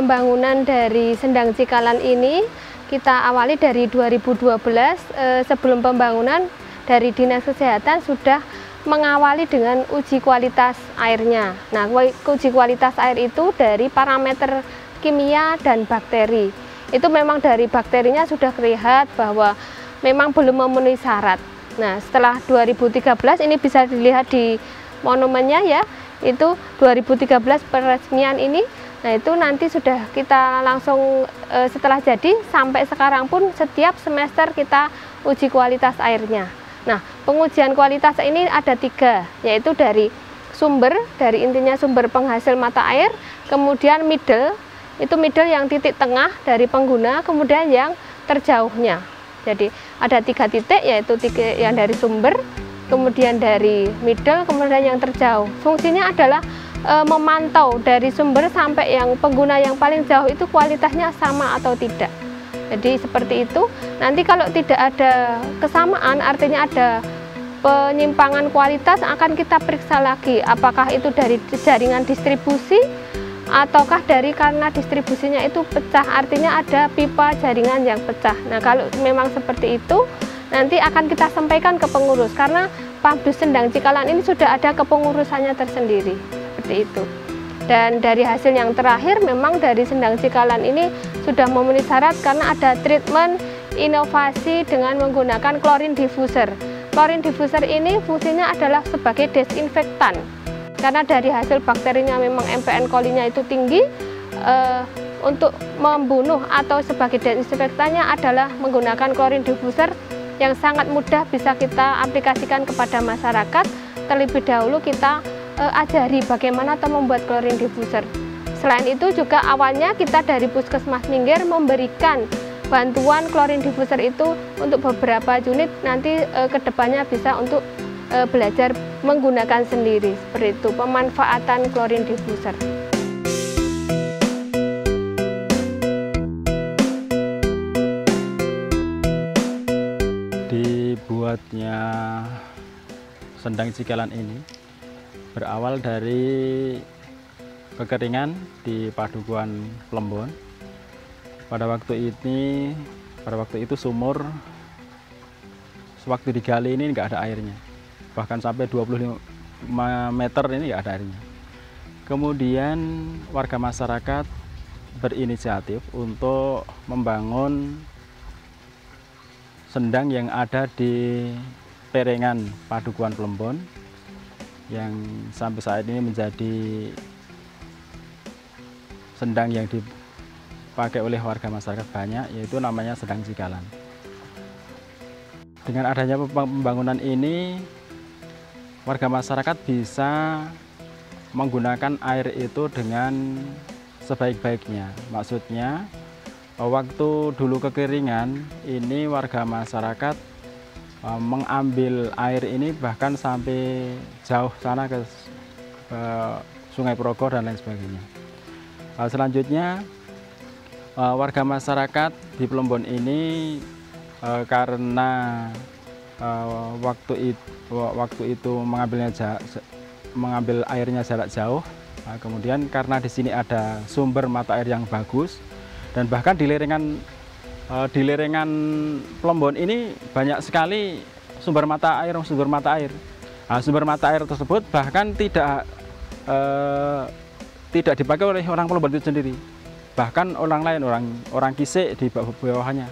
pembangunan dari Sendang Cikalan ini kita awali dari 2012. Sebelum pembangunan dari Dinas Kesehatan sudah mengawali dengan uji kualitas airnya. Nah, uji kualitas air itu dari parameter kimia dan bakteri. Itu memang dari bakterinya sudah terlihat bahwa memang belum memenuhi syarat. Nah, setelah 2013 ini bisa dilihat di monumennya ya, itu 2013 peresmian ini. Nah, itu nanti sudah kita langsung setelah jadi sampai sekarang pun setiap semester kita uji kualitas airnya. Nah, pengujian kualitas ini ada 3, yaitu dari sumber, dari intinya sumber penghasil mata air, kemudian middle, itu middle yang titik tengah dari pengguna, kemudian yang terjauhnya. Jadi ada 3 titik, yaitu yang dari sumber, kemudian dari middle, kemudian yang terjauh. Fungsinya adalah memantau dari sumber sampai yang pengguna yang paling jauh itu kualitasnya sama atau tidak. Jadi seperti itu. Nanti kalau tidak ada kesamaan, artinya ada penyimpangan kualitas, akan kita periksa lagi apakah itu dari jaringan distribusi ataukah dari karena distribusinya itu pecah, artinya ada pipa jaringan yang pecah. Nah, kalau memang seperti itu nanti akan kita sampaikan ke pengurus, karena Pabdus Sendang Cikalan ini sudah ada kepengurusannya tersendiri. Seperti itu. Dan dari hasil yang terakhir memang dari Sendang Cikalan ini sudah memenuhi syarat karena ada treatment inovasi dengan menggunakan klorin diffuser. Klorin diffuser ini fungsinya adalah sebagai desinfektan. Karena dari hasil bakterinya memang MPN coli-nya itu tinggi, untuk membunuh atau sebagai desinfektannya adalah menggunakan klorin diffuser yang sangat mudah bisa kita aplikasikan kepada masyarakat. Terlebih dahulu kita ajari bagaimana atau membuat klorin diffuser. Selain itu juga awalnya kita dari Puskesmas Minggir memberikan bantuan klorin diffuser itu untuk beberapa unit, nanti kedepannya bisa untuk belajar menggunakan sendiri. Seperti itu pemanfaatan klorin diffuser. Dibuatnya Sendang Cikalan ini berawal dari kekeringan di Padukuhan Plembon. Pada waktu itu sumur sewaktu digali ini nggak ada airnya, bahkan sampai 25 meter ini nggak ada airnya. Kemudian warga masyarakat berinisiatif untuk membangun sendang yang ada di perengan Padukuhan Plembon, yang sampai saat ini menjadi sendang yang dipakai oleh warga masyarakat banyak, yaitu namanya Sendang Cikalan. Dengan adanya pembangunan ini, warga masyarakat bisa menggunakan air itu dengan sebaik-baiknya. Maksudnya, waktu dulu kekeringan, ini warga masyarakat mengambil air ini bahkan sampai jauh sana ke Sungai Progo dan lain sebagainya. Selanjutnya warga masyarakat di Plembon ini karena waktu itu mengambil airnya jarak jauh, kemudian karena di sini ada sumber mata air yang bagus, dan bahkan di lereng Plembon ini banyak sekali sumber mata air. Sumber mata air tersebut bahkan tidak dipakai oleh orang Plembon itu sendiri, bahkan orang lain, orang Kisik di bawahnya.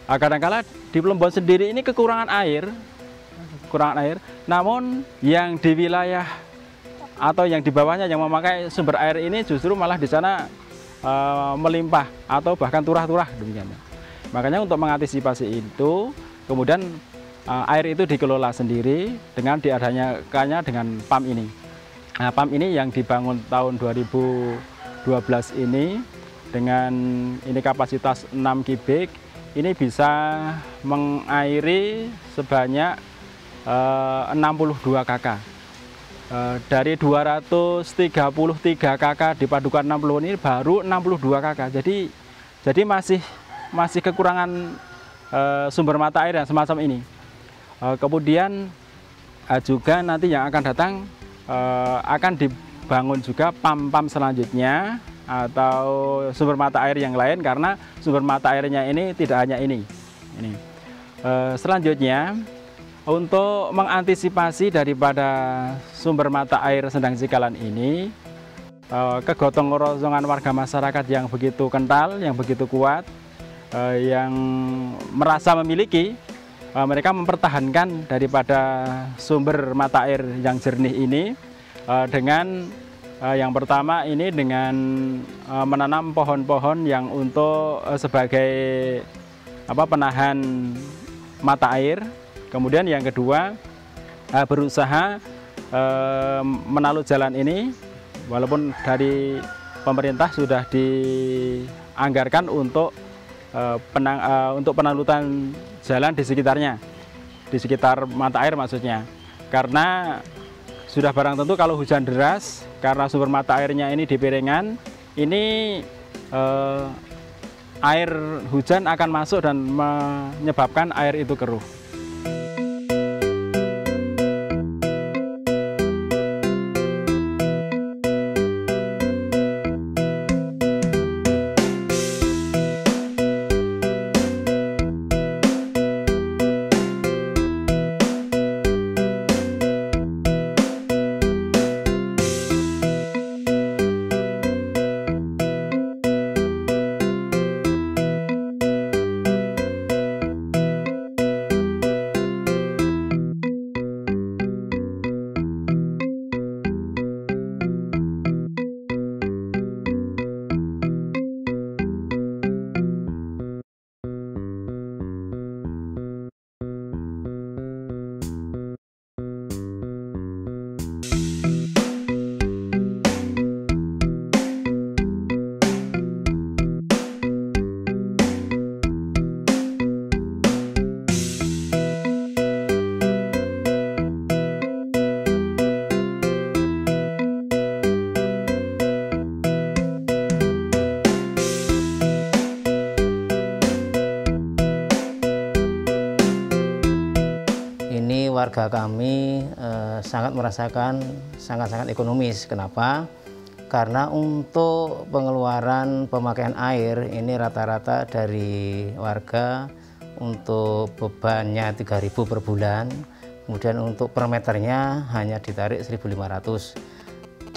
Kadang-kala di Plembon sendiri ini kekurangan air, namun yang di wilayah atau yang di bawahnya yang memakai sumber air ini justru malah di sana melimpah atau bahkan turah-turah demikian. Makanya untuk mengantisipasi itu, kemudian air itu dikelola sendiri dengan diadakannya dengan PAM ini. Nah, PAM ini yang dibangun tahun 2012 ini dengan ini kapasitas 6 kubik, ini bisa mengairi sebanyak 62 kakak. Dari 233 kakak di Padukuhan Plembon ini baru 62 kakak. Jadi masih kekurangan sumber mata air yang semacam ini. Kemudian juga nanti yang akan datang akan dibangun juga PAM-PAM selanjutnya atau sumber mata air yang lain, karena sumber mata airnya ini tidak hanya ini. Selanjutnya, untuk mengantisipasi daripada sumber mata air Sendang Cikalan ini, kegotong royongan warga masyarakat yang begitu kental, yang begitu kuat, yang merasa memiliki, mereka mempertahankan daripada sumber mata air yang jernih ini dengan yang pertama ini dengan menanam pohon-pohon yang untuk sebagai penahan mata air. Kemudian yang kedua, berusaha menalut jalan ini, walaupun dari pemerintah sudah dianggarkan untuk penalutan jalan di sekitarnya, di sekitar mata air maksudnya. Karena sudah barang tentu kalau hujan deras, karena sumber mata airnya ini di piringan, ini air hujan akan masuk dan menyebabkan air itu keruh. Warga kami sangat merasakan sangat-sangat ekonomis. Kenapa? Karena untuk pengeluaran pemakaian air ini rata-rata dari warga untuk bebannya 3.000 per bulan, kemudian untuk per meternya hanya ditarik 1.500.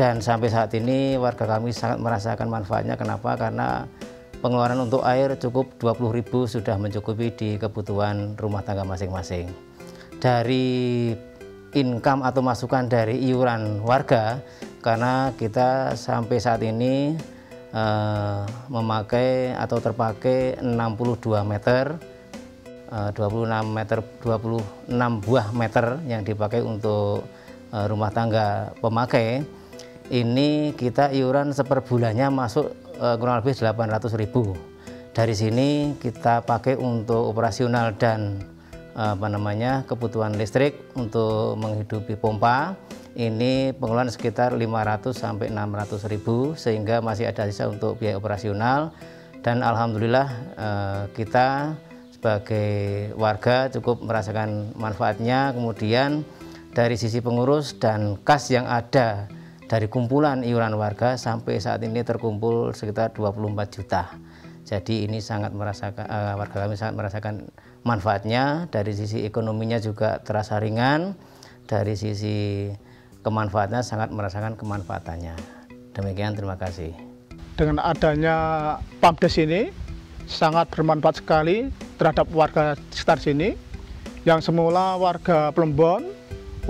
Dan sampai saat ini warga kami sangat merasakan manfaatnya. Kenapa? Karena pengeluaran untuk air cukup 20.000 sudah mencukupi di kebutuhan rumah tangga masing-masing. Dari income atau masukan dari iuran warga, karena kita sampai saat ini memakai atau terpakai 62 meter, 26 buah meter yang dipakai untuk rumah tangga pemakai. Ini kita iuran seper bulannya masuk kurang lebih 800.000. Dari sini kita pakai untuk operasional dan kebutuhan listrik untuk menghidupi pompa. Ini pengeluaran sekitar 500 sampai 600.000, sehingga masih ada sisa untuk biaya operasional. Dan alhamdulillah kita sebagai warga cukup merasakan manfaatnya. Kemudian dari sisi pengurus dan kas yang ada dari kumpulan iuran warga sampai saat ini terkumpul sekitar 24 juta. Jadi ini sangat merasakan, warga kami sangat merasakan manfaatnya. Dari sisi ekonominya juga terasa ringan, dari sisi kemanfaatnya sangat merasakan kemanfaatannya. Demikian, terima kasih. Dengan adanya PAMDes ini sangat bermanfaat sekali terhadap warga sekitar sini, yang semula warga Plembon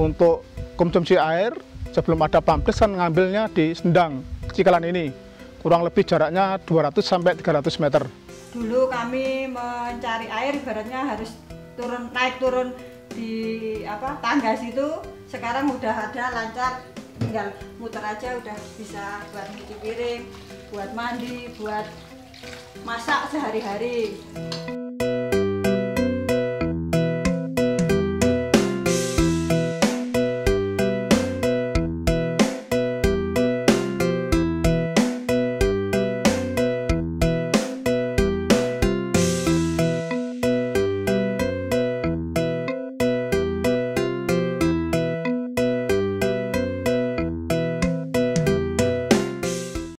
untuk konsumsi air sebelum ada PAMDes kan ngambilnya di Sendang Cikalan ini. Kurang lebih jaraknya 200 sampai 300 meter. Dulu kami mencari air ibaratnya harus naik turun di tangga situ. Sekarang udah ada lancar, tinggal muter aja udah bisa buat cuci piring, buat mandi, buat masak sehari-hari.